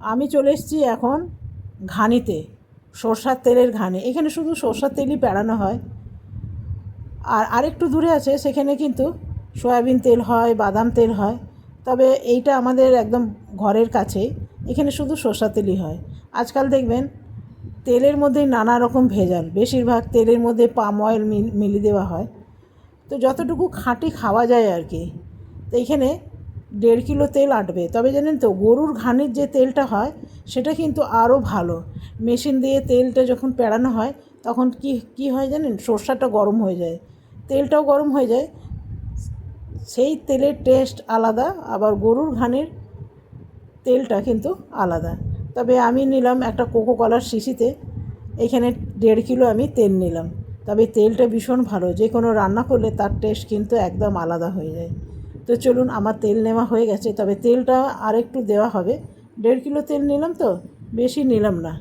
আমি চলে এসেছি এখন ঘানিতে, সরষার তেলের ঘানি। এখানে শুধু সরষার তেলই পেড়ানো হয়, আর আরেকটু দূরে আছে সেখানে কিন্তু সয়াবিন তেল হয়, বাদাম তেল হয়। তবে এইটা আমাদের একদম ঘরের কাছেই, এখানে শুধু সরষার তেলই হয়। আজকাল দেখবেন তেলের মধ্যেই নানা রকম ভেজাল, বেশিরভাগ তেলের মধ্যে পাম অয়েল মিলিয়ে দেওয়া হয়। তো যতটুকু খাঁটি খাওয়া যায় আর কি। তো এইখানে 1.5 কিলো তেল আটবে। তবে জানেন তো, গরুর ঘানির যে তেলটা হয় সেটা কিন্তু আরও ভালো। মেশিন দিয়ে তেলটা যখন পেড়ানো হয় তখন কি হয় জানেন, সরষাটা গরম হয়ে যায়, তেলটাও গরম হয়ে যায়, সেই তেলের টেস্ট আলাদা। আবার গরুর ঘানির তেলটা কিন্তু আলাদা। তবে আমি নিলাম একটা কোকোকলার শিশিতে, এখানে 1.5 কিলো আমি তেল নিলাম। তবে তেলটা ভীষণ ভালো, যে কোনো রান্না করলে তার টেস্ট কিন্তু একদম আলাদা হয়ে যায়। তো চলুন, আমার তেল নেওয়া হয়ে গেছে, তবে তেলটা আরেকটু দেওয়া হবে। 1.5 কিলো তেল নিলাম তো, বেশি নিলাম না।